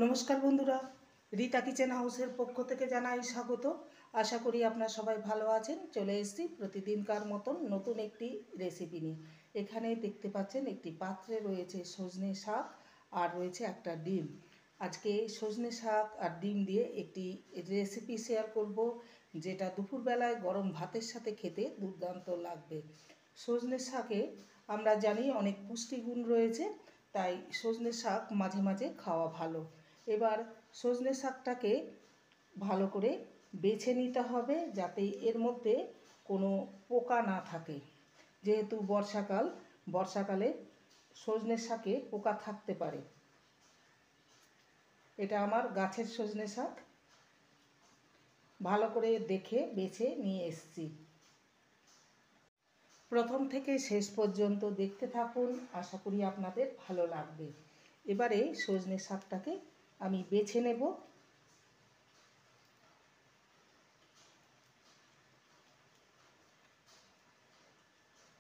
নমস্কার বন্ধুরা, রীতা কিচেন হাউসের পক্ষ থেকে জানাই স্বাগত। আশা করি আপনারা সবাই ভালো আছেন। চলে এসেছি প্রতিদিনকার মতন নতুন একটি রেসিপি নিয়ে। এখানে দেখতে পাচ্ছেন একটি পাত্রে রয়েছে সজনে শাক আর রয়েছে একটা ডিম। আজকে সজনে শাক আর ডিম দিয়ে একটি রেসিপি শেয়ার করব, যেটা দুপুরবেলায় গরম ভাতের সাথে খেতে দুর্দান্ত লাগবে। সজনে শাকে আমরা জানি অনেক পুষ্টিগুণ রয়েছে, তাই সজনে শাক মাঝে মাঝে খাওয়া ভালো। এবার সজনে শাকটাকে ভালো করে বেছে নিতে হবে, যাতে এর মধ্যে কোনো পোকা না থাকে। যেহেতু বর্ষাকালে সজনে শাকে পোকা থাকতে পারে। এটা আমার গাছের সজনে শাক, ভালো করে দেখে বেছে নিয়ে এসেছি। প্রথম থেকে শেষ পর্যন্ত দেখতে থাকুন, আশা করি আপনাদের ভালো লাগবে। এবারে সজনে শাকটাকে আমি বেছে নেব।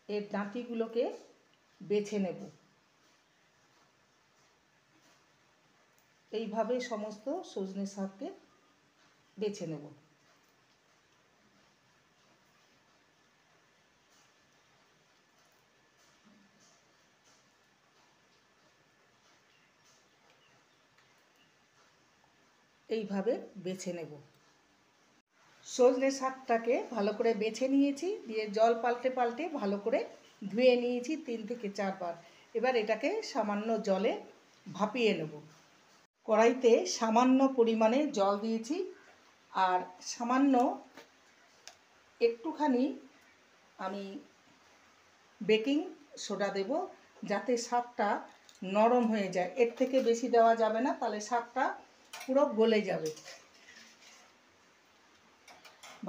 এর ডাঁটিগুলোকে বেছে নেব। এইভাবে সমস্ত সজনে শাককে বেছে নেব। এইভাবে বেছে নেব। সজনে শাকটাকে ভালো করে বেছে নিয়েছি, দিয়ে জল পাল্টে পাল্টে ভালো করে ধুয়ে নিয়েছি 3 থেকে 4 বার। এবার এটাকে সামান্য জলে ভাপিয়ে নেব। কড়াইতে সামান্য পরিমাণে জল দিয়েছি, আর সামান্য একটুখানি আমি বেকিং সোডা দেব, যাতে শাকটা নরম হয়ে যায়। এর থেকে বেশি দেওয়া যাবে না, তাহলে শাকটা পুরো গলে যাবে।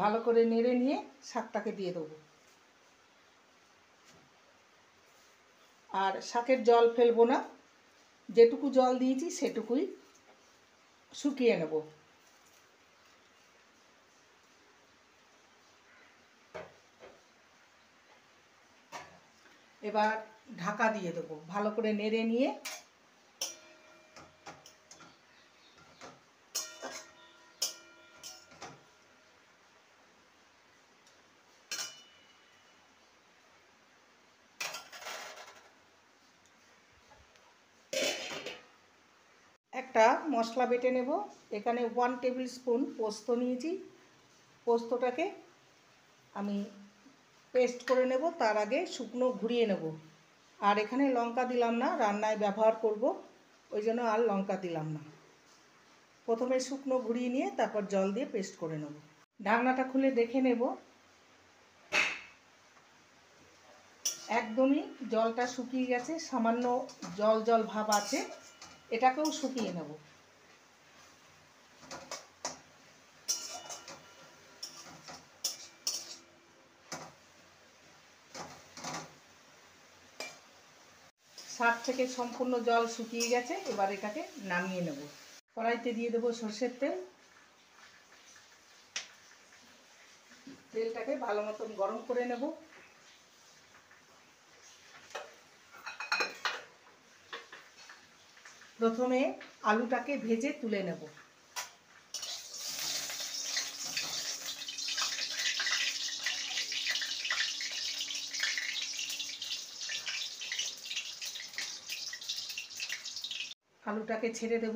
ভালো করে নেড়ে নিয়ে শাকটাকে দিয়ে দেবো। আর শাকের জল ফেলবো না, যেটুকু জল দিয়েছি সেটুকুই শুকিয়ে নেব। এবার ঢাকা দিয়ে দেবো, ভালো করে নেড়ে নিয়ে একটা মশলা বেটে নেব। এখানে 1 টেবিল স্পুন পোস্ত নিয়েছি। পোস্তটাকে আমি পেস্ট করে নেব, তার আগে শুকনো ঘুরিয়ে নেব। আর এখানে লঙ্কা দিলাম না, রান্নায় ব্যবহার করব, ওই জন্য আর লঙ্কা দিলাম না। প্রথমে শুকনো ঘুরিয়ে নিয়ে তারপর জল দিয়ে পেস্ট করে নেব। ঢাকনাটা খুলে দেখে নেব, একদমই জলটা শুকিয়ে গেছে, সামান্য জল জল ভাব আছে, এটাকেও শুকিয়ে নেব। শাক থেকে সম্পূর্ণ জল শুকিয়ে গেছে, এবার এটাকে নামিয়ে নেব। কড়াইতে দিয়ে দেবো সরষের তেল। তেলটাকে ভালো মতন গরম করে নেব। প্রথমে আলুটাকে ভেজে তুলে নেব। আলুটাকে ছেড়ে দেব।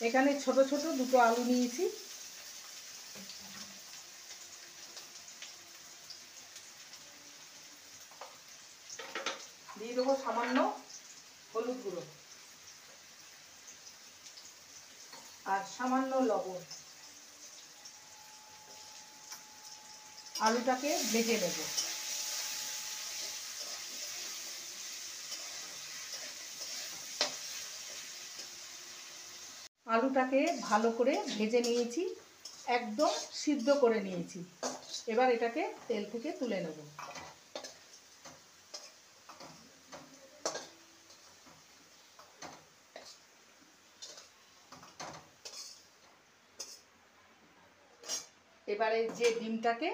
এখানে ছোট ছোট দুটো আলু নিয়েছি। দিয়ে দেবো সামান্য হলুদ গুঁড়ো আর সামান্য লবণ। আলুটাকে ভেজে নেব। আলুটাকে ভালো করে ভেজে নিয়েছি, একদম সিদ্ধ করে নিয়েছি। এবার এটাকে তেল থেকে তুলে নেব। এবারে যে ডিমটাকে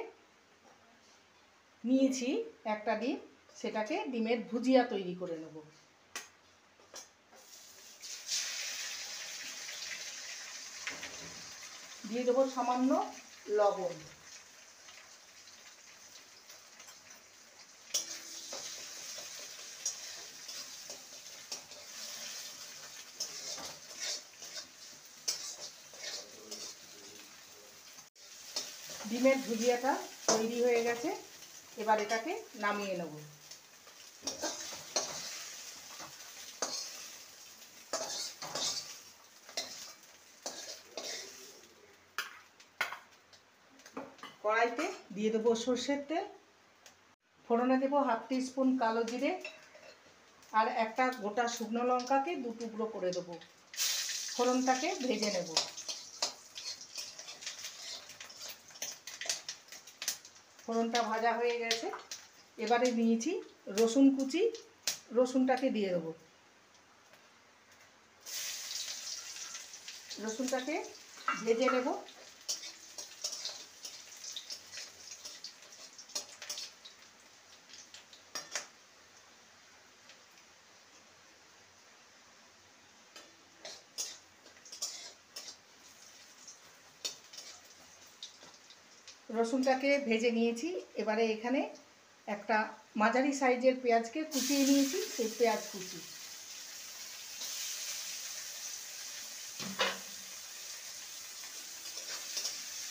নিয়েছি একটা ডিম, সেটাকে ডিমের ভুজিয়া তৈরি করে নেব। দিয়ে দেবো সামান্য লবণ। ডিমের ভুজিয়াটা তৈরি হয়ে গেছে, এবার এটাকে নামিয়ে নেব। কড়াইতে দিয়ে দেবো সর্ষের তেল, ফোড়নে দেবো 1/2 টিস্পুন কালো জিরে আর একটা গোটা শুকনো লঙ্কাকে 2 টুকরো করে দেবো। ফোড়নটাকে ভেজে নেব। ফোড়নটা ভাজা হয়ে গেছে, এবারে নিয়েছি রসুন কুচি, রসুনটাকে দিয়ে দেবো। রসুনটাকে ভেজে নেব। রসুনটাকে ভেজে নিয়েছি, এবারে এখানে একটা মাঝারি সাইজের পেঁয়াজকে কুচিয়ে নিয়েছি, সেই পেঁয়াজ কুচি।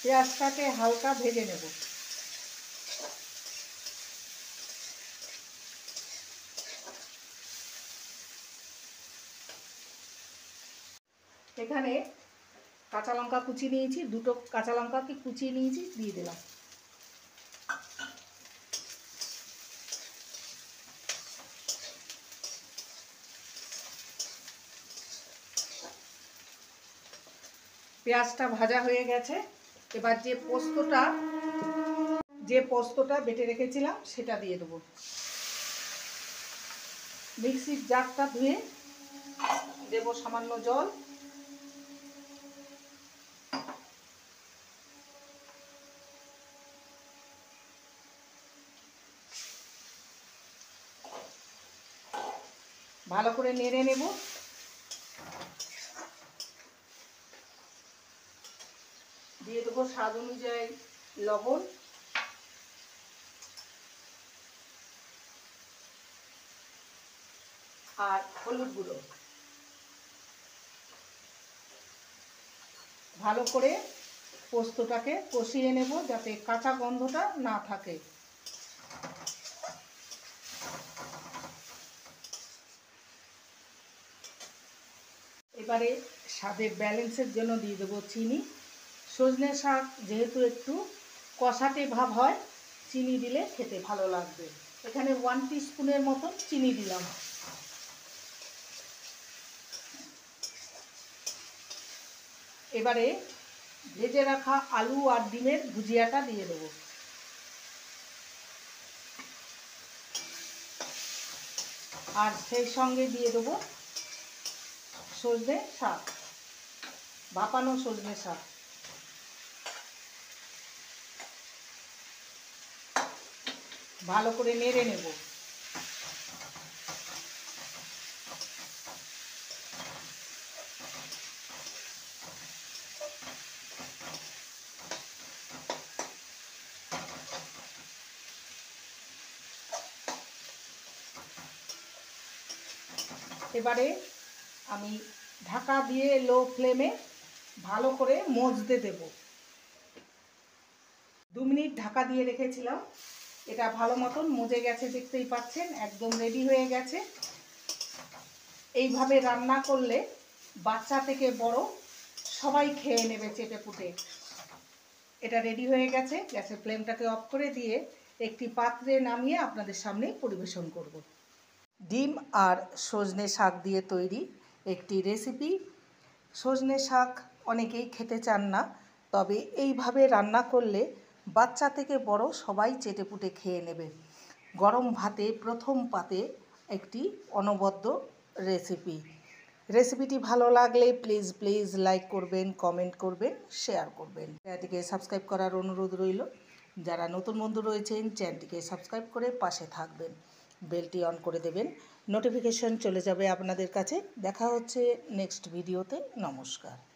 পেঁয়াজটাকে হালকা ভেজে নেব। এখানে কাঁচা লঙ্কা কুচি নিয়েছি, 2টো কাঁচা লঙ্কাকে কুচিয়ে নিয়েছি, দিয়ে দিলাম। পেঁয়াজটা ভাজা হয়ে গেছে, এবার যে পোস্তটা বেটে রেখেছিলাম সেটা দিয়ে দেবো। মিক্সির জারটা ধুয়ে দেব সামান্য জল। ভালো করে নেড়ে নেব। দিয়ে দেবো স্বাদ অনুযায়ী লবণ, আর হলুদ গুঁড়ো। ভালো করে পোস্তটাকে কষিয়ে নেব যাতে কাঁচা গন্ধটা না থাকে। এবারে স্বাদের ব্যালেন্সের জন্য দিয়ে দেবো চিনি। সজনে শাক যেহেতু একটু কষাটে ভাব হয়, চিনি দিলে খেতে ভালো লাগবে। এখানে 1 টিস্পুনের মতন চিনি দিলাম। এবারে ভেজে রাখা আলু আর ডিমের ভুজিয়াটা দিয়ে দেবো। আর সেই সঙ্গে দিয়ে দেবো সজনে শাক, ভাপানো সজনে শাক। ভালো করে নেড়ে নেব। এবারে আমি ঢাকা দিয়ে লো ফ্লেমে ভালো করে মজতে দেব। 2 মিনিট ঢাকা দিয়ে রেখেছিলাম, এটা ভালো মতন মজে গেছে, দেখতেই পাচ্ছেন একদম রেডি হয়ে গেছে। এইভাবে রান্না করলে বাচ্চা থেকে বড় সবাই খেয়ে নেবে চেটে পুটে। এটা রেডি হয়ে গেছে, গ্যাসের ফ্লেমটাকে অফ করে দিয়ে একটি পাত্রে নামিয়ে আপনাদের সামনে পরিবেশন করব। ডিম আর সজনে শাক দিয়ে তৈরি একটি রেসিপি। সজনে শাক অনেকেই খেতে চান না, তবে এইভাবে রান্না করলে বাচ্চা থেকে বড় সবাই চেটেপুটে খেয়ে নেবে। গরম ভাতে প্রথম পাতে একটি অনবদ্য রেসিপি। রেসিপিটি ভালো লাগলে প্লিজ লাইক করবেন, কমেন্ট করবেন, শেয়ার করবেন। চ্যানেলটিকে সাবস্ক্রাইব করার অনুরোধ রইল। যারা নতুন বন্ধু রয়েছেন চ্যানেলটিকে সাবস্ক্রাইব করে পাশে থাকবেন, বেলটি অন করে দেবেন, নোটিফিকেশন চলে যাবে আপনাদের কাছে। দেখা হচ্ছে নেক্সট ভিডিওতে। নমস্কার।